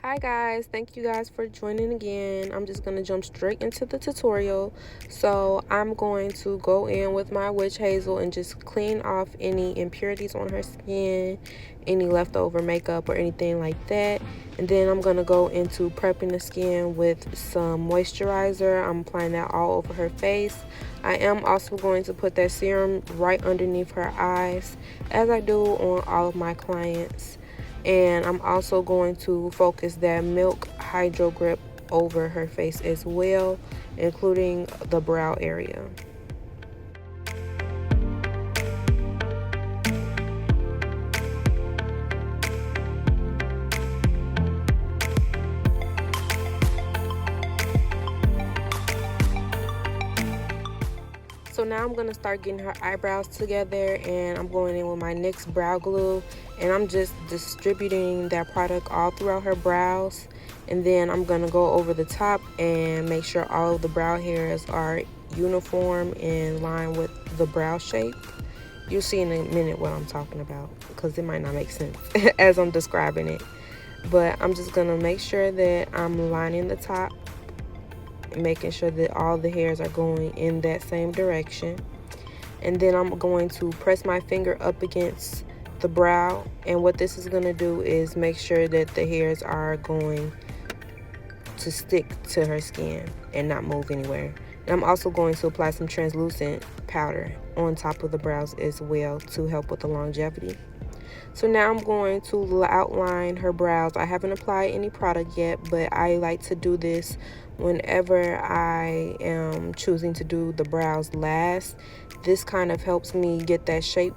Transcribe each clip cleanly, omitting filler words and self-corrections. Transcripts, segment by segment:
Hi guys, thank you guys for joining again. I'm just going to jump straight into the tutorial. So I'm going to go in with my witch hazel and just clean off any impurities on her skin, any leftover makeup or anything like that. And then I'm going to go into prepping the skin with some moisturizer. I'm applying that all over her face. I am also going to put that serum right underneath her eyes, as I do on all of my clients. And I'm also going to focus that Milk Hydro Grip over her face as well, including the brow area. So now I'm going to start getting her eyebrows together, and I'm going in with my NYX brow glue, and I'm just distributing that product all throughout her brows. And then I'm going to go over the top and make sure all of the brow hairs are uniform in line with the brow shape. You'll see in a minute what I'm talking about, because it might not make sense as I'm describing it. But I'm just going to make sure that I'm lining the top, making sure that all the hairs are going in that same direction. And then I'm going to press my finger up against the brow, and what this is going to do is make sure that the hairs are going to stick to her skin and not move anywhere. And I'm also going to apply some translucent powder on top of the brows as well to help with the longevity. So now I'm going to outline her brows. I haven't applied any product yet, but I like to do this whenever I am choosing to do the brows last. This kind of helps me get that shape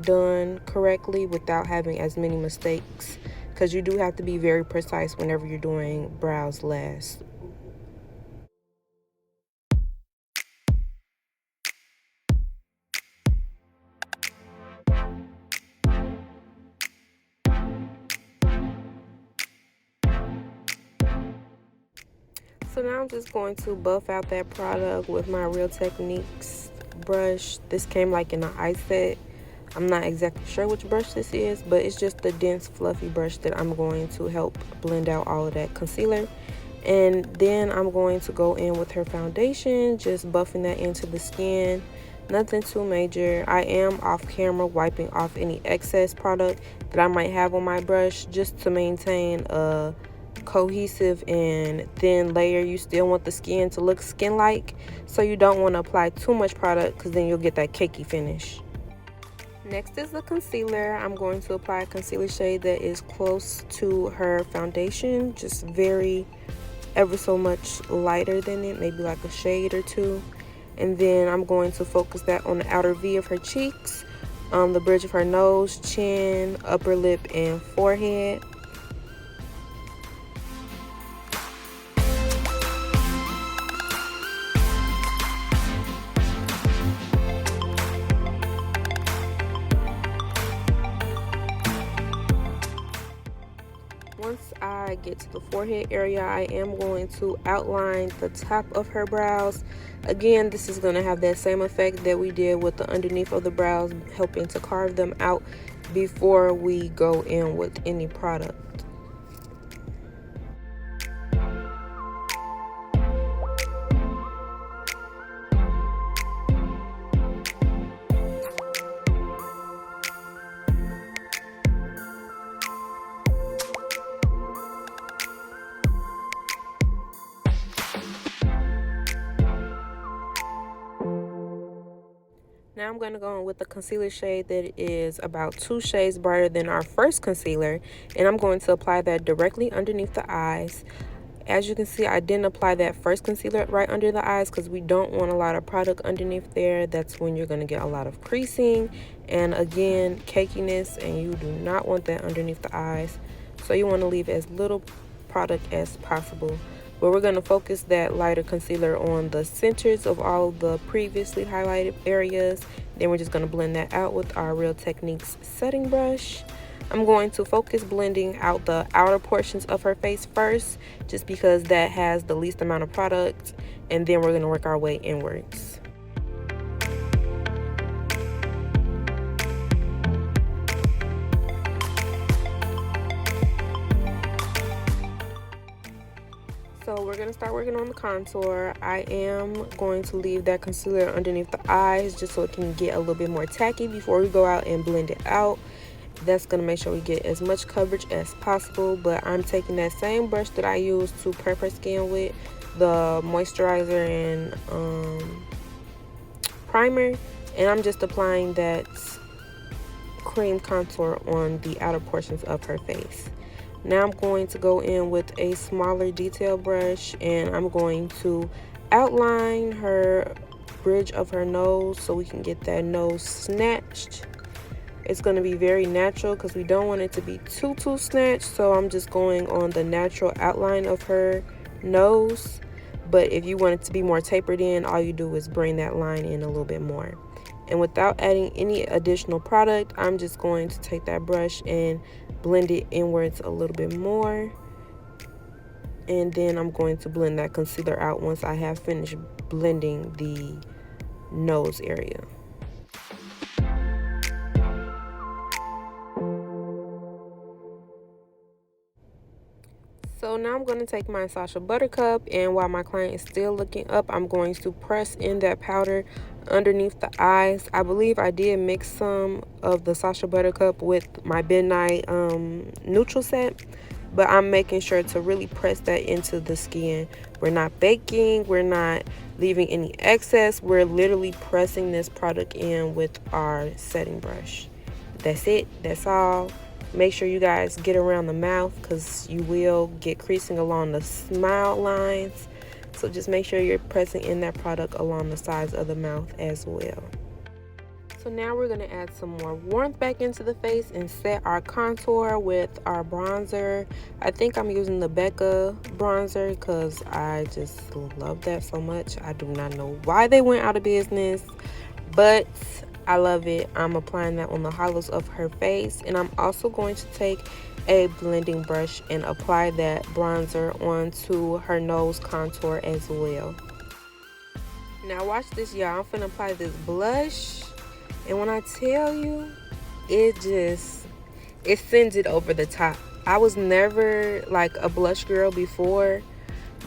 done correctly without having as many mistakes, because you do have to be very precise whenever you're doing brows last. So now I'm just going to buff out that product with my Real Techniques brush. This came like in an ice set. I'm not exactly sure which brush this is, but it's just the dense fluffy brush that I'm going to help blend out all of that concealer. And then I'm going to go in with her foundation, just buffing that into the skin. Nothing too major. I am off camera wiping off any excess product that I might have on my brush, just to maintain a cohesive and thin layer. You still want the skin to look skin-like, so you don't want to apply too much product, because then you'll get that cakey finish. Next is the concealer. I'm going to apply a concealer shade that is close to her foundation, just ever so much lighter than it, maybe like a shade or two. And then I'm going to focus that on the outer V of her cheeks, the bridge of her nose, chin, upper lip, and forehead. Once I get to the forehead area, I am going to outline the top of her brows. Again, this is going to have that same effect that we did with the underneath of the brows, helping to carve them out before we go in with any product. Now I'm going to go in with the concealer shade that is about 2 shades brighter than our first concealer, and I'm going to apply that directly underneath the eyes. As you can see, I didn't apply that first concealer right under the eyes because we don't want a lot of product underneath there. That's when you're going to get a lot of creasing and, again, cakiness, and you do not want that underneath the eyes. So you want to leave as little product as possible. But we're going to focus that lighter concealer on the centers of all of the previously highlighted areas. Then we're just going to blend that out with our Real Techniques setting brush. I'm going to focus blending out the outer portions of her face first, just because that has the least amount of product, and then we're going to work our way inwards. So we're going to start working on the contour. I am going to leave that concealer underneath the eyes just so it can get a little bit more tacky before we go out and blend it out. That's going to make sure we get as much coverage as possible, but I'm taking that same brush that I used to prep her skin with, the moisturizer and primer, and I'm just applying that cream contour on the outer portions of her face. Now I'm going to go in with a smaller detail brush and I'm going to outline her bridge of her nose so we can get that nose snatched. It's going to be very natural because we don't want it to be too snatched, so I'm just going on the natural outline of her nose. But if you want it to be more tapered in, all you do is bring that line in a little bit more. And without adding any additional product, I'm just going to take that brush and blend it inwards a little bit more. And then I'm going to blend that concealer out once I have finished blending the nose area. So now I'm going to take my Sacha Buttercup, and while my client is still looking up, I'm going to press in that powder underneath the eyes. I believe I did mix some of the Sacha Buttercup with my Midnight neutral set, but I'm making sure to really press that into the skin. We're not baking, we're not leaving any excess, we're literally pressing this product in with our setting brush. That's it, that's all. Make sure you guys get around the mouth because you will get creasing along the smile lines. So just make sure you're pressing in that product along the sides of the mouth as well. So now we're going to add some more warmth back into the face and set our contour with our bronzer. I think I'm using the Becca bronzer because I just love that so much. I do not know why they went out of business, but I love it. I'm applying that on the hollows of her face, and I'm also going to take a blending brush and apply that bronzer onto her nose contour as well. Now watch this, y'all. I'm finna apply this blush, and when I tell you, it sends it over the top. I was never like a blush girl before,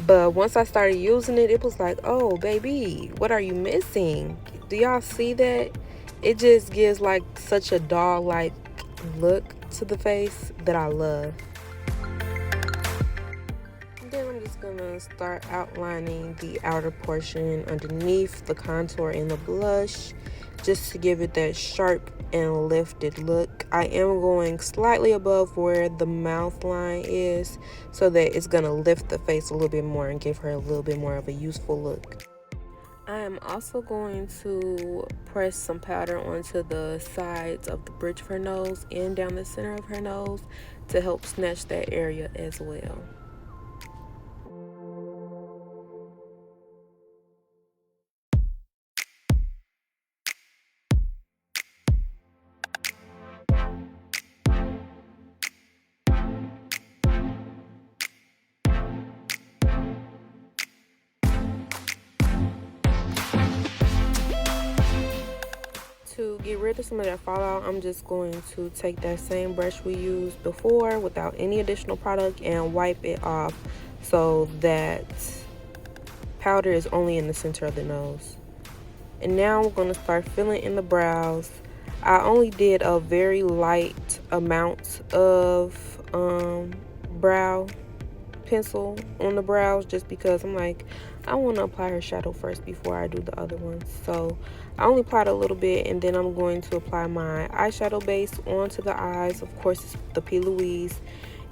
but once I started using it, it was like, oh baby, what are you missing? Do y'all see that? It just gives like such a doll-like look to the face that I love. And then I'm just gonna start outlining the outer portion underneath the contour and the blush, just to give it that sharp and lifted look. I am going slightly above where the mouth line is so that it's gonna lift the face a little bit more and give her a little bit more of a youthful look. I am also going to press some powder onto the sides of the bridge of her nose and down the center of her nose to help snatch that area as well. To get rid of some of that fallout, I'm just going to take that same brush we used before without any additional product and wipe it off so that powder is only in the center of the nose. And now I'm going to start filling in the brows. I only did a very light amount of brow pencil on the brows just because I'm like, I want to apply her shadow first before I do the other ones. So I only applied a little bit, and then I'm going to apply my eyeshadow base onto the eyes. Of course, it's the P. Louise.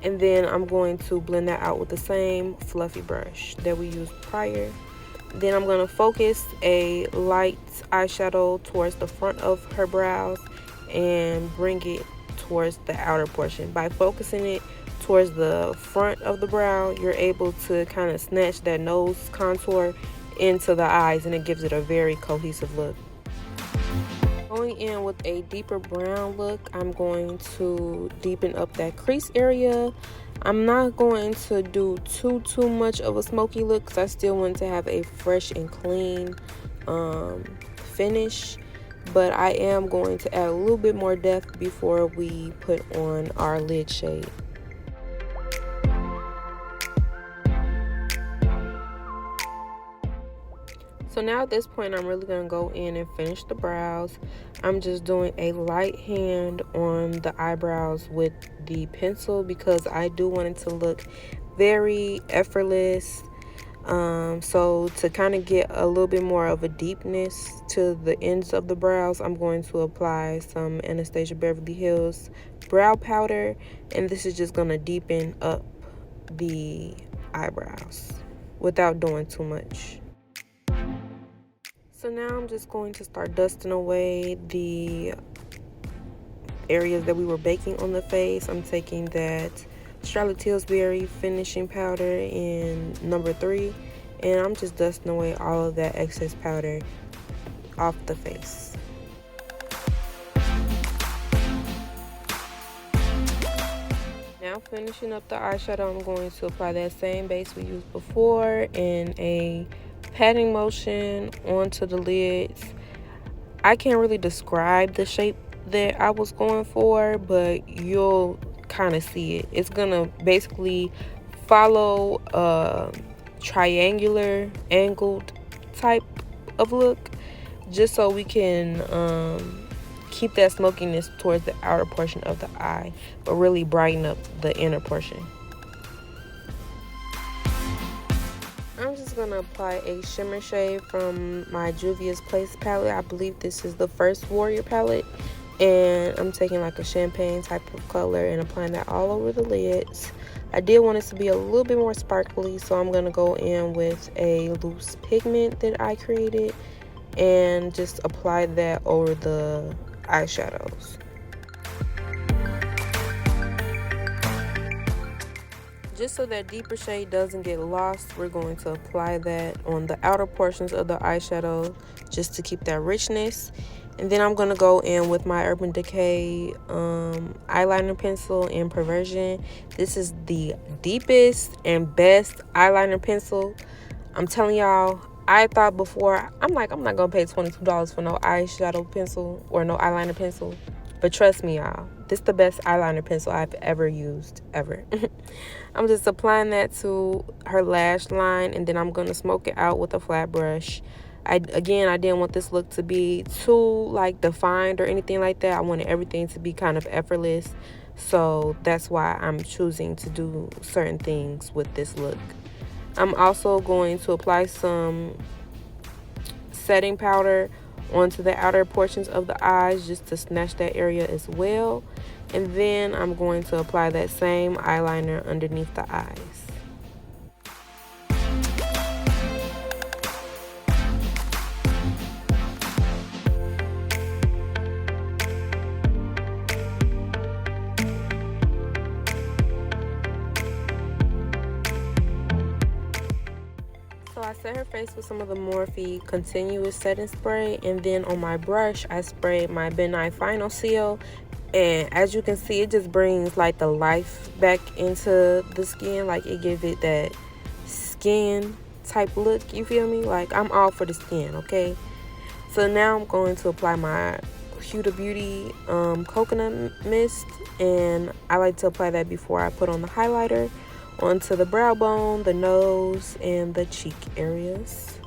And then I'm going to blend that out with the same fluffy brush that we used prior. Then I'm going to focus a light eyeshadow towards the front of her brows and bring it towards the outer portion. By focusing it towards the front of the brow, you're able to kind of snatch that nose contour into the eyes, and it gives it a very cohesive look. Going in with a deeper brown look, I'm going to deepen up that crease area. I'm not going to do too much of a smoky look because I still want to have a fresh and clean finish, but I am going to add a little bit more depth before we put on our lid shade. So now at this point, I'm really going to go in and finish the brows. I'm just doing a light hand on the eyebrows with the pencil because I do want it to look very effortless. So to kind of get a little bit more of a deepness to the ends of the brows, I'm going to apply some Anastasia Beverly Hills brow powder, and this is just going to deepen up the eyebrows without doing too much. So now I'm just going to start dusting away the areas that we were baking on the face. I'm taking that Charlotte Tilbury finishing powder in number 3, and I'm just dusting away all of that excess powder off the face. Now finishing up the eyeshadow, I'm going to apply that same base we used before in a patting motion onto the lids. I can't really describe the shape that I was going for, but you'll kind of see it. It's gonna basically follow a triangular angled type of look, just so we can keep that smokiness towards the outer portion of the eye, but really brighten up the inner portion. I'm just going to apply a shimmer shade from my Juvia's Place palette. I believe this is the first Warrior palette. And I'm taking like a champagne type of color and applying that all over the lids. I did want it to be a little bit more sparkly, so I'm going to go in with a loose pigment that I created and just apply that over the eyeshadows. Just so that deeper shade doesn't get lost, we're going to apply that on the outer portions of the eyeshadow just to keep that richness. And then I'm going to go in with my Urban Decay eyeliner pencil in Perversion. This is the deepest and best eyeliner pencil. I'm telling y'all, I thought before, I'm like, I'm not going to pay $22 for no eyeshadow pencil or no eyeliner pencil. But trust me, y'all, this is the best eyeliner pencil I've ever used, ever. I'm just applying that to her lash line, and then I'm going to smoke it out with a flat brush. I didn't want this look to be too, like, defined or anything like that. I wanted everything to be kind of effortless. So that's why I'm choosing to do certain things with this look. I'm also going to apply some setting powder onto the outer portions of the eyes just to snatch that area as well. And then I'm going to apply that same eyeliner underneath the eyes. So I set her face with some of the Morphe Continuous Setting Spray, and then on my brush I sprayed my Benign Final Seal, and as you can see, it just brings like the life back into the skin. Like, it gives it that skin type look, you feel me? Like, I'm all for the skin, okay? So now I'm going to apply my Huda Beauty coconut mist, and I like to apply that before I put on the highlighter onto the brow bone, the nose, and the cheek areas.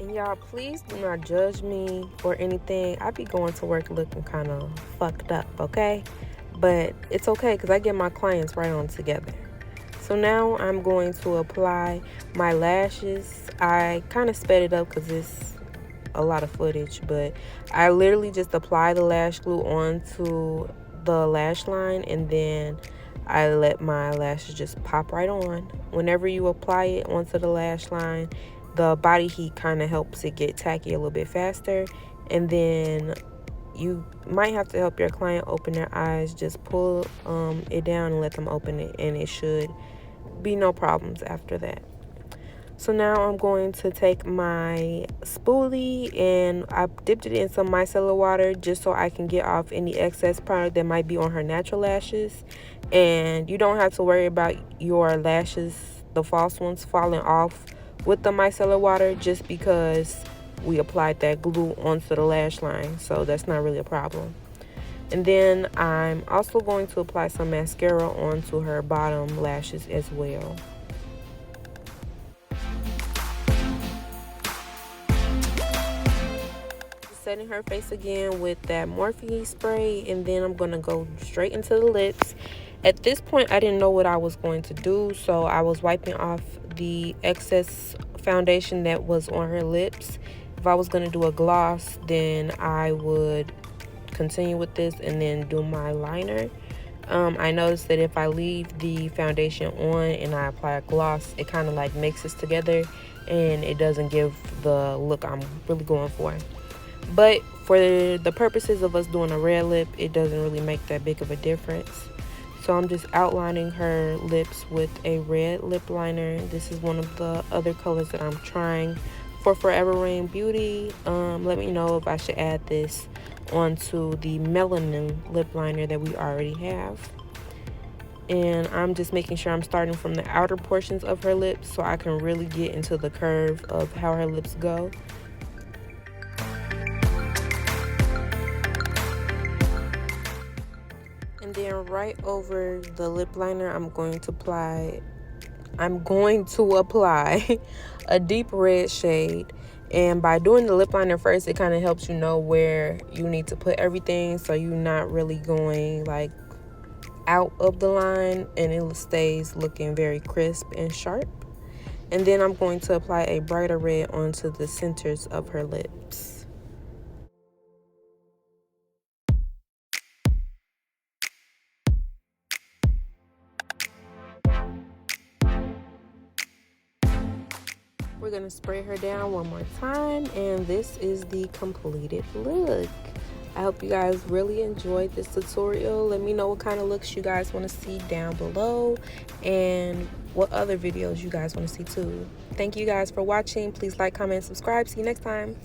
And y'all, please do not judge me or anything. I be going to work looking kind of fucked up, okay? But it's okay because I get my clients right on together. So now I'm going to apply my lashes. I kind of sped it up because it's a lot of footage, but I literally just apply the lash glue onto the lash line, and then I let my lashes just pop right on. Whenever you apply it onto the lash line, the body heat kind of helps it get tacky a little bit faster, and then you might have to help your client open their eyes. Just pull it down and let them open it, and it should be no problems after that. So now I'm going to take my spoolie, and I dipped it in some micellar water just so I can get off any excess product that might be on her natural lashes. And you don't have to worry about your lashes, the false ones, falling off with the micellar water just because we applied that glue onto the lash line. So that's not really a problem. And then I'm also going to apply some mascara onto her bottom lashes as well. setting her face again with that Morphe spray, and then I'm going to go straight into the lips. At this point, I didn't know what I was going to do, so I was wiping off the excess foundation that was on her lips. If I was going to do a gloss, then I would continue with this and then do my liner. I noticed that if I leave the foundation on and I apply a gloss, it kind of like mixes together and it doesn't give the look I'm really going for. But for the purposes of us doing a red lip, it doesn't really make that big of a difference. So I'm just outlining her lips with a red lip liner. This is one of the other colors that I'm trying for Forever Rain Beauty. Let me know if I should add this onto the melanin lip liner that we already have. And I'm just making sure I'm starting from the outer portions of her lips so I can really get into the curve of how her lips go. And then right over the lip liner, I'm going to apply a deep red shade. And by doing the lip liner first, it kind of helps you know where you need to put everything, so you're not really going like out of the line, and it stays looking very crisp and sharp. And then I'm going to apply a brighter red onto the centers of her lips. We're going to spray her down one more time, and this is the completed look. I hope you guys really enjoyed this tutorial. Let me know what kind of looks you guys want to see down below and what other videos you guys want to see too. Thank you guys for watching. Please like, comment, subscribe. See you next time.